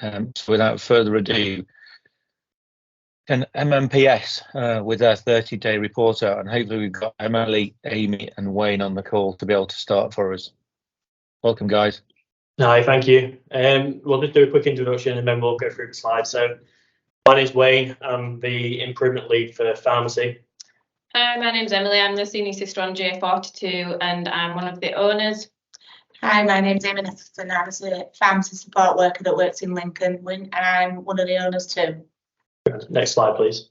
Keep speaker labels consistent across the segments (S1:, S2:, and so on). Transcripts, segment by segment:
S1: So without further ado, can MMPS with our 30-day report out, and hopefully we've got Emily, Amy and Wayne on the call to be able to start for us. Welcome, guys.
S2: Hi, thank you. We'll just do a quick introduction and then we'll go through the slides. So my name's Wayne, I'm the improvement lead for pharmacy.
S3: Hi, my name's Emily, I'm the senior sister on J42 and I'm one of the owners.
S4: Hi, my name's Amy and I'm a pharmacy support worker that works in Lincoln and I'm one of the owners too.
S2: Next slide, please.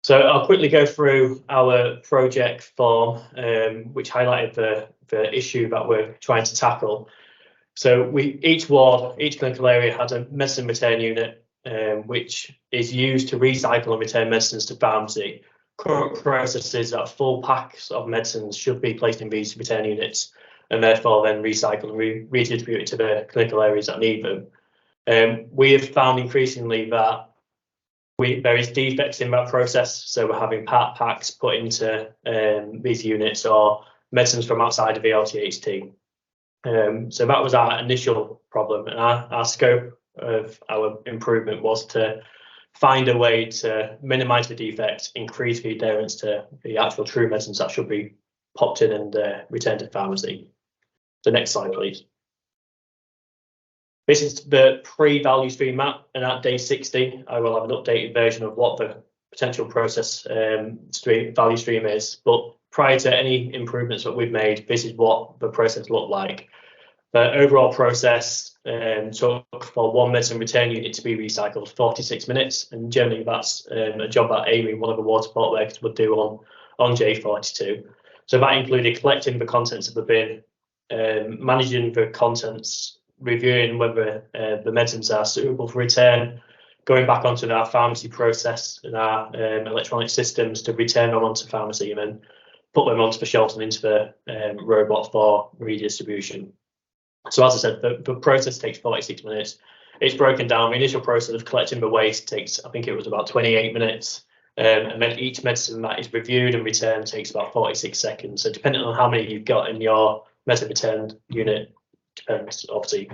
S2: So I'll quickly go through our project form, which highlighted the issue that we're trying to tackle. So each ward, each clinical area has a medicine return unit, which is used to recycle and return medicines to pharmacy. Current processes that full packs of medicines should be placed in these return units and therefore then recycled and redistributed to the clinical areas that need them. We have found increasingly that there is defects in that process, so we're having part packs put into these units or medicines from outside of the LTHT. So that was our initial problem, and our scope of our improvement was to find a way to minimise the defects, increase the adherence to the actual true medicines that should be popped in and returned to pharmacy. So next slide, please. This is the pre-value stream map, and at day 60, I will have an updated version of what the potential process value stream is. But prior to any improvements that we've made, this is what the process looked like. The overall process took for one medicine return unit to be recycled 46 minutes, and generally that's a job that Amy, one of the water support workers, would do on J42. So that included collecting the contents of the bin, managing the contents, reviewing whether the medicines are suitable for return, going back onto our pharmacy process and our electronic systems to return them onto pharmacy and then put them onto the shelves and into the robot for redistribution. So as I said, the process takes 46 minutes. It's broken down. The initial process of collecting the waste takes, I think it was about 28 minutes. And then each medicine that is reviewed and returned takes about 46 seconds. So depending on how many you've got in your medicine returned unit, depends, obviously,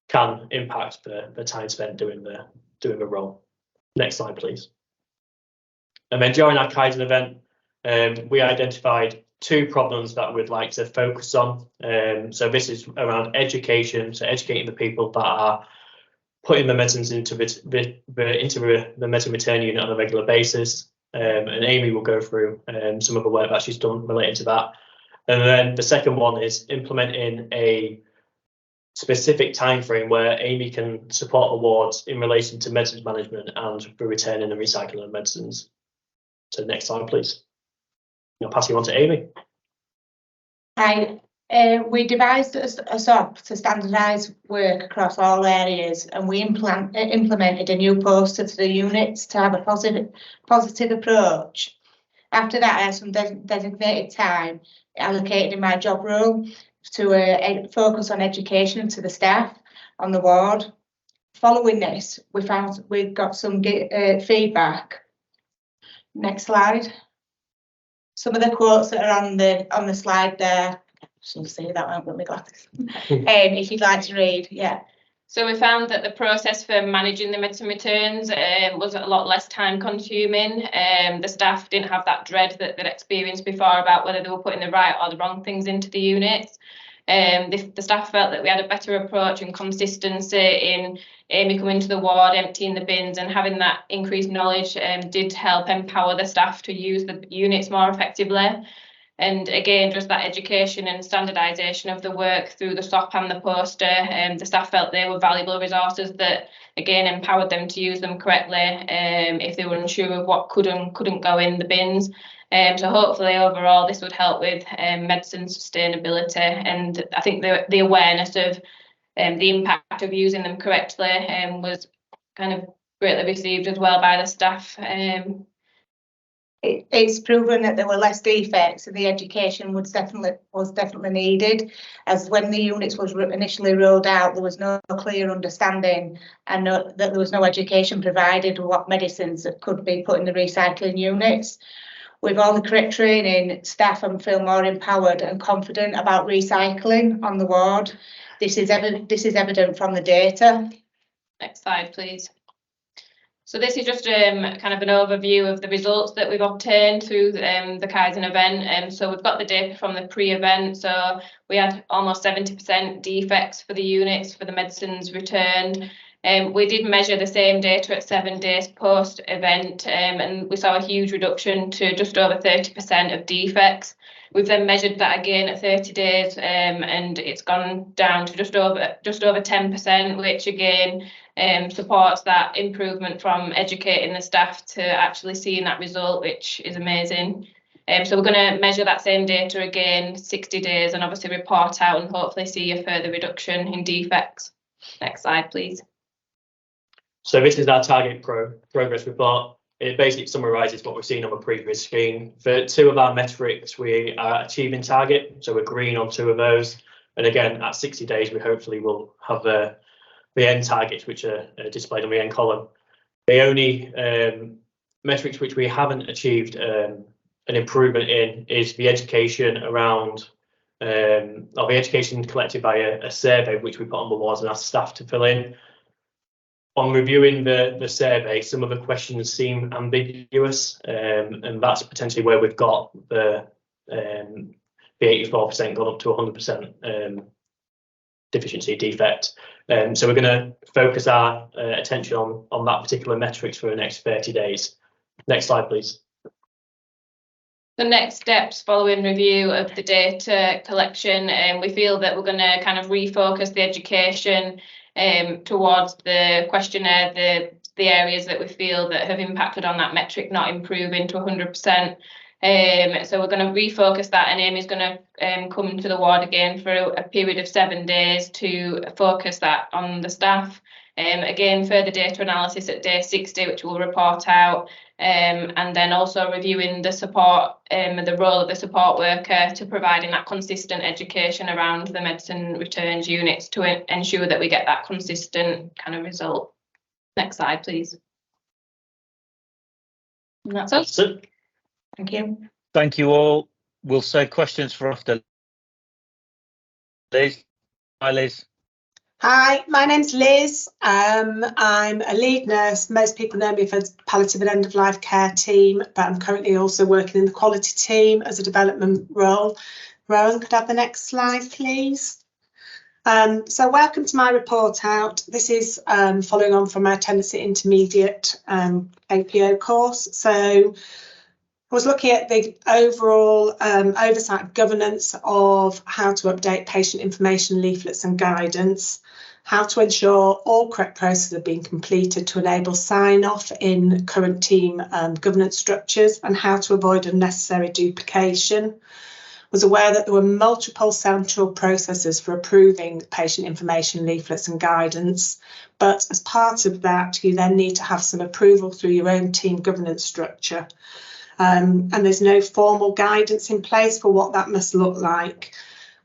S2: can impact the time spent doing the role. Next slide, please. And then during our Kaizen event, we identified two problems that we'd like to focus on. So this is around education, so educating the people that are putting the medicines into the medicine return unit on a regular basis. And Amy will go through some of the work that she's done related to that. And then the second one is implementing a specific time frame where Amy can support the wards in relation to medicines management and the returning and recycling of medicines. So next slide, please. I'll pass you on to Amy.
S4: Hi, we devised a SOP to standardise work across all areas, and we implemented a new poster to the units to have a positive approach. After that, I had some designated time allocated in my job role to focus on education to the staff on the ward. Following this, we got some feedback. Next slide. Some of the quotes that are on the slide there. I should see that one with my glasses. If you'd like to read, yeah.
S3: So we found that the process for managing the medicine returns was a lot less time consuming. The staff didn't have that dread that they'd experienced before about whether they were putting the right or the wrong things into the units. The staff felt that we had a better approach and consistency in Amy coming to the ward, emptying the bins, and having that increased knowledge did help empower the staff to use the units more effectively. And again, just that education and standardisation of the work through the SOP and the poster, the staff felt they were valuable resources that, again, empowered them to use them correctly if they were unsure of what could and couldn't go in the bins. So hopefully overall this would help with medicine sustainability, and I think the awareness of the impact of using them correctly was kind of greatly received as well by the staff.
S4: It's proven that there were less defects, and the education was definitely needed, as when the units was initially rolled out, there was no clear understanding and that there was no education provided of what medicines that could be put in the recycling units. With all the correct training, staff feel more empowered and confident about recycling on the ward. This is evident from the data.
S3: Next slide, please. So this is just kind of an overview of the results that we've obtained through the Kaizen event. So we've got the data from the pre-event. So we had almost 70% defects for the units for the medicines returned. We did measure the same data at 7 days post-event, and we saw a huge reduction to just over 30% of defects. We've then measured that again at 30 days, and it's gone down to just over 10%, which again supports that improvement from educating the staff to actually seeing that result, which is amazing. So we're going to measure that same data again 60 days and obviously report out and hopefully see a further reduction in defects. Next slide, please.
S2: So this is our target progress report. It basically summarises what we've seen on the previous screen. For 2 of our metrics, we are achieving target, so we're green on 2 of those. And again, at 60 days, we hopefully will have the end targets, which are displayed on the end column. The only metrics which we haven't achieved an improvement in is the education around, or the education collected by a survey which we put on the walls and asked staff to fill in. On reviewing the survey, some of the questions seem ambiguous, and that's potentially where we've got the 84% gone up to 100% deficiency defect. So we're going to focus our attention on that particular metrics for the next 30 days. Next slide, please.
S3: The next steps following review of the data collection, we feel that we're going to kind of refocus the education towards the questionnaire, the areas that we feel that have impacted on that metric not improving to 100%. So we're going to refocus that, and Amy's going to come to the ward again for a period of 7 days to focus that on the staff. Again, further data analysis at day 60, which we'll report out, and then also reviewing the support, the role of the support worker to providing that consistent education around the medicine returns units to ensure that we get that consistent kind of result. Next slide, please. And that's us. Thank you.
S1: Thank you all. We'll save questions for after. Liz. Hi, Liz.
S5: Hi, my name's Liz. I'm a lead nurse. Most people know me for palliative and end-of-life care team, but I'm currently also working in the quality team as a development role. Rowan, could I have the next slide, please? So welcome to my report out. This is following on from my tenancy intermediate APO course. So I was looking at the overall oversight governance of how to update patient information leaflets and guidance, how to ensure all correct processes are being completed to enable sign-off in current team governance structures, and how to avoid unnecessary duplication. Was aware that there were multiple central processes for approving patient information leaflets and guidance, but as part of that, you then need to have some approval through your own team governance structure. And there's no formal guidance in place for what that must look like.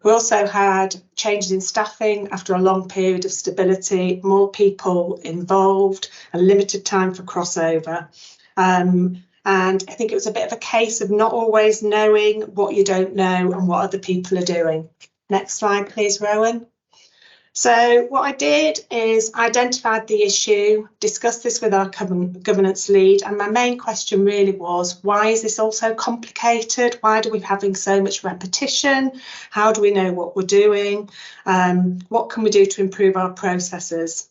S5: We also had changes in staffing after a long period of stability, more people involved, and limited time for crossover. And I think it was a bit of a case of not always knowing what you don't know and what other people are doing. Next slide, please, Rowan. So what I did is identified the issue, discussed this with our governance lead, and my main question really was, why is this all so complicated? Why do we having so much repetition? How do we know what we're doing? What can we do to improve our processes?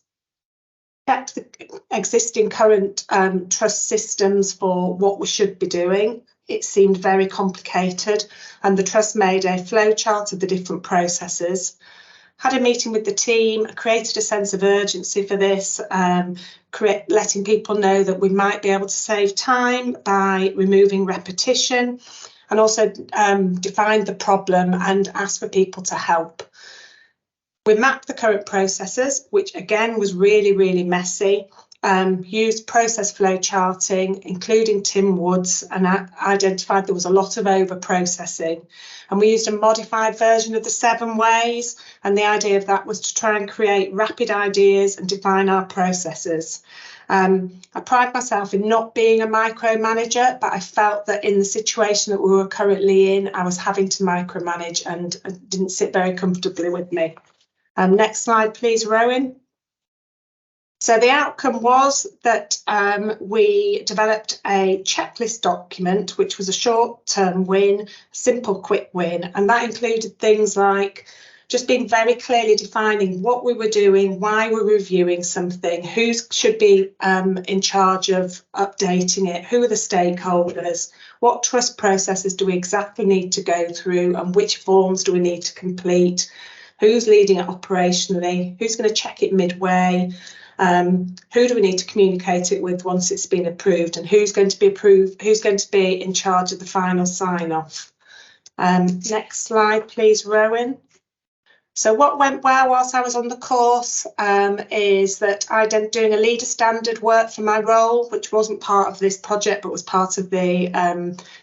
S5: Checked the existing current trust systems for what we should be doing. It seemed very complicated, and the trust made a flowchart of the different processes. Had a meeting with the team, created a sense of urgency for this, letting people know that we might be able to save time by removing repetition, and also defined the problem and asked for people to help. We mapped the current processes, which again was really, really messy. Used process flow charting, including Tim Wood's, and identified there was a lot of over processing. And we used a modified version of the 7 ways, and the idea of that was to try and create rapid ideas and define our processes. I pride myself in not being a micromanager, but I felt that in the situation that we were currently in, I was having to micromanage, and it didn't sit very comfortably with me. Next slide, please, Rowan. So the outcome was that we developed a checklist document, which was a short-term win, simple, quick win, and that included things like just being very clearly defining what we were doing, why we're reviewing something, who should be in charge of updating it, who are the stakeholders, what trust processes do we exactly need to go through, and which forms do we need to complete, who's leading it operationally, who's going to check it midway, who do we need to communicate it with once it's been approved, and who's going to be in charge of the final sign-off. Next slide, please, Rowan. So what went well whilst I was on the course is that I did doing a leader standard work for my role, which wasn't part of this project, but was part of the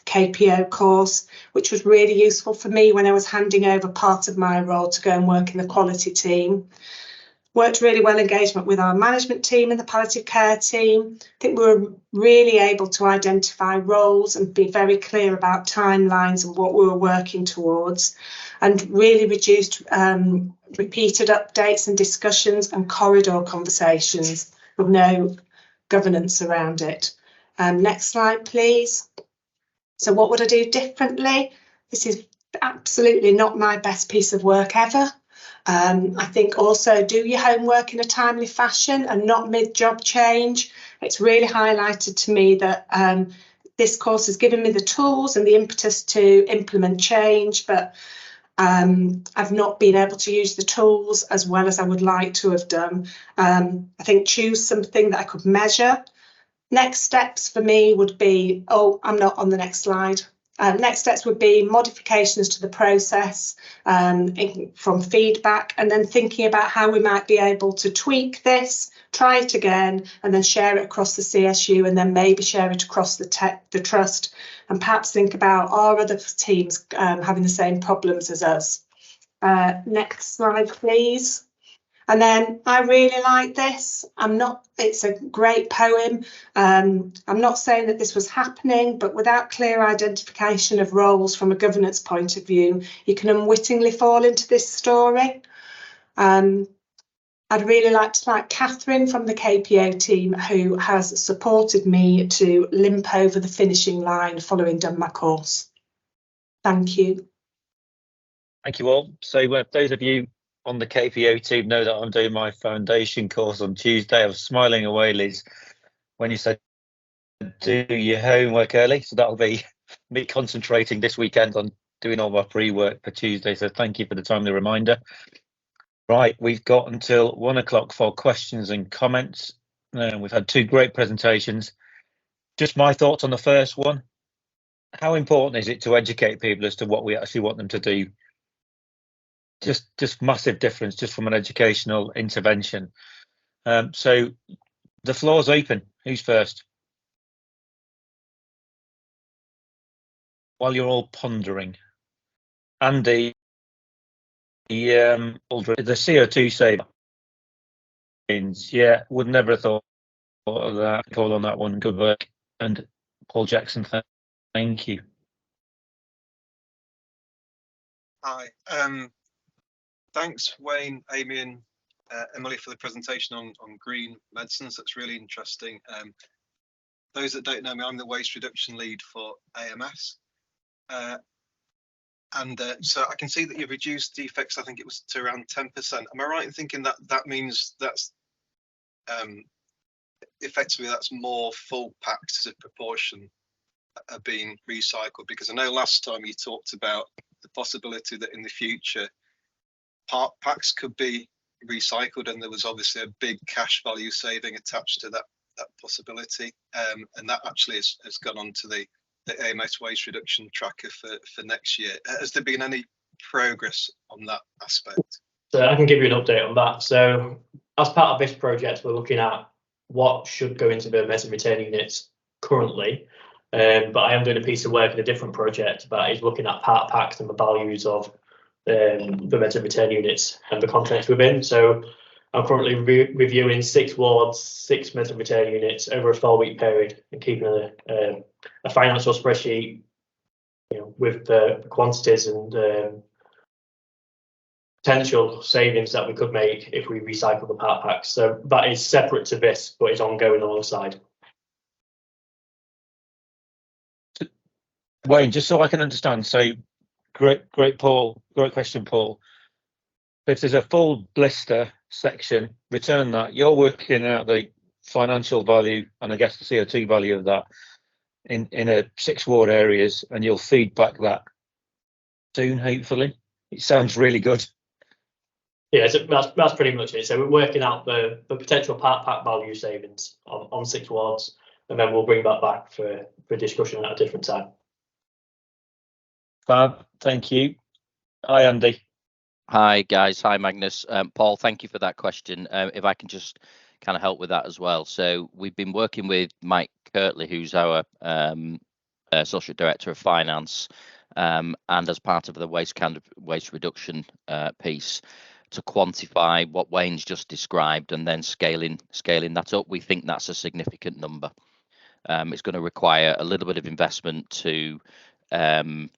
S5: KPO course, which was really useful for me when I was handing over part of my role to go and work in the quality team. Worked really well engagement with our management team and the palliative care team. I think we were really able to identify roles and be very clear about timelines and what we were working towards, and really reduced repeated updates and discussions and corridor conversations with no governance around it. Next slide, please. So what would I do differently? This is absolutely not my best piece of work ever. I think also do your homework in a timely fashion and not mid-job change. It's really highlighted to me that this course has given me the tools and the impetus to implement change, but I've not been able to use the tools as well as I would like to have done. I think choose something that I could measure. Next steps for me would be, I'm not on the next slide. Next steps would be modifications to the process from feedback, and then thinking about how we might be able to tweak this, try it again, and then share it across the CSU, and then maybe share it across the trust, and perhaps think about our other teams having the same problems as us. Next slide, please. And then I really like this. It's a great poem. I'm not saying that this was happening, but without clear identification of roles from a governance point of view, you can unwittingly fall into this story. I'd really like to thank Catherine from the KPO team, who has supported me to limp over the finishing line following done my course. Thank you.
S1: Thank you all. So those of you on the KPO team know that I'm doing my foundation course on Tuesday. I was smiling away, Liz, when you said do your homework early. So that'll be me concentrating this weekend on doing all my pre-work for Tuesday. So thank you for the timely reminder. Right, we've got until 1 o'clock for questions and comments. We've had two great presentations. Just my thoughts on the first one. How important is it to educate people as to what we actually want them to do? Just massive difference just from an educational intervention. So the floor's open. Who's first? While you're all pondering. Andy, the CO2 savings. Yeah, would never have thought of that. Call on that one. Good work. And Paul Jackson, thank you.
S6: Hi. Thanks, Wayne, Amy, and Emily for the presentation on green medicines. That's really interesting. Those that don't know me, I'm the waste reduction lead for AMS. So I can see that you've reduced defects, I think it was to around 10%. Am I right in thinking that that means that's effectively that's more full packs as a proportion are being recycled? Because I know last time you talked about the possibility that in the future part packs could be recycled, and there was obviously a big cash value saving attached to that possibility, and that actually has gone on to the AMS waste reduction tracker for next year. Has there been any progress on that aspect?
S2: So I can give you an update on that. So as part of this project, we're looking at what should go into the medicine retaining units currently, but I am doing a piece of work in a different project that is looking at part packs and the values of the medicine retaining units and the contents within. So I'm currently reviewing 6 wards, 6 medicine retaining units over a 4-week period, and keeping a financial spreadsheet, with the quantities and potential savings that we could make if we recycle the part packs. So that is separate to this, but is ongoing alongside.
S1: Wayne, just so I can understand, so great Paul, great question, Paul. If there's a full blister section, return that, you're working out the financial value and I guess the CO2 value of that in a 6 ward areas, and you'll feed back that soon, hopefully. It sounds really good.
S2: Yeah, so that's pretty much it. So we're working out the potential part pack value savings on 6 wards, and then we'll bring that back for discussion at a different time.
S1: Fab, thank you. Hi, Andy.
S7: Hi, guys. Hi, Magnus. Paul, thank you for that question. If I can just kind of help with that as well. So we've been working with Mike Kirtley, who's our Associate Director of Finance, and as part of the waste reduction piece, to quantify what Wayne's just described and then scaling that up. We think that's a significant number. It's going to require a little bit of investment to kind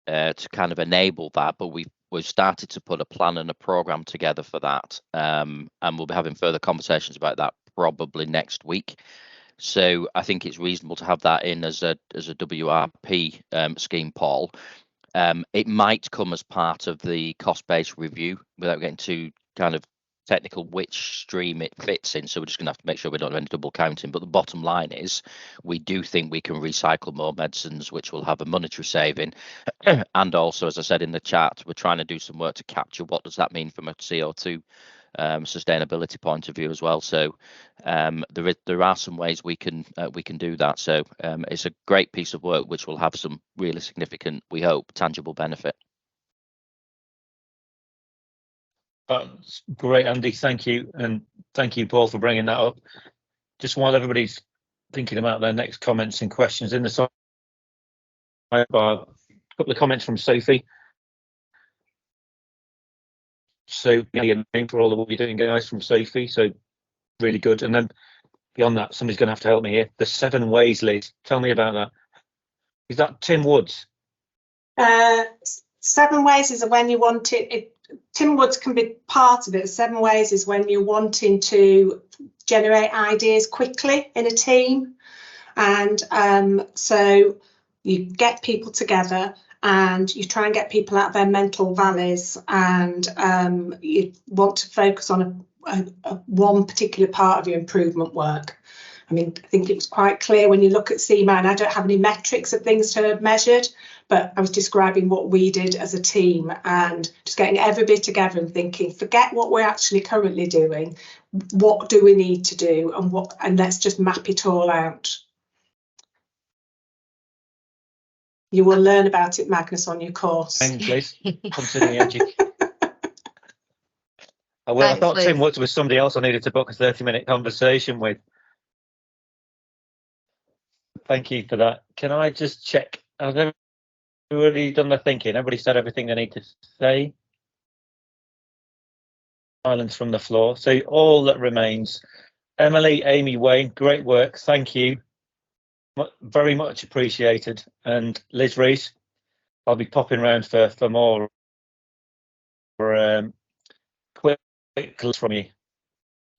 S7: of enable that, but we've started to put a plan and a program together for that, and we'll be having further conversations about that probably next week. So I think it's reasonable to have that in as a WRP scheme, Paul. It might come as part of the cost-based review without getting too kind of technical which stream it fits in. So we're just going to have to make sure we don't have any double counting. But the bottom line is we do think we can recycle more medicines, which will have a monetary saving. And also, as I said in the chat, we're trying to do some work to capture what does that mean from a CO2 sustainability point of view as well. So there are some ways we can do that. So it's a great piece of work which will have some really significant, we hope, tangible benefit.
S1: That's great, Andy. Thank you. And thank you, Paul, for bringing that up. Just while everybody's thinking about their next comments and questions in the side, I have a couple of comments from Sophie. So, for all the work you're doing, guys, from Sophie. So, really good. And then beyond that, somebody's going to have to help me here. The 7 ways, Liz. Tell me about that. Is that Tim Woods?
S5: 7 ways is when you want it. Tim Woods can be part of it. 7 ways is when you're wanting to generate ideas quickly in a team. And so you get people together and you try and get people out of their mental valleys, and you want to focus on one particular part of your improvement work. I mean, I think it was quite clear when you look at CMA, I don't have any metrics of things to have measured, but I was describing what we did as a team and just getting everybody together and thinking, forget what we're actually currently doing, what do we need to do, and let's just map it all out. You will learn about it, Magnus, on your course.
S1: Thanks, Liz. Consider the edgy. I thought Tim Woods was somebody else I needed to book a 30-minute conversation with. Thank you for that. Can I just check? Has everybody done their thinking? Everybody said everything they need to say? Silence from the floor. So all that remains, Emily, Amy, Wayne, great work. Thank you. Very much appreciated. And Liz Rees, I'll be popping around for more quick from you.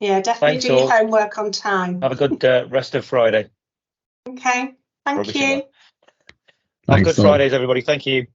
S5: Yeah, definitely do your homework on time.
S1: Have a good rest of Friday.
S5: Okay, thank you.
S1: Have good Fridays, everybody. Thank you.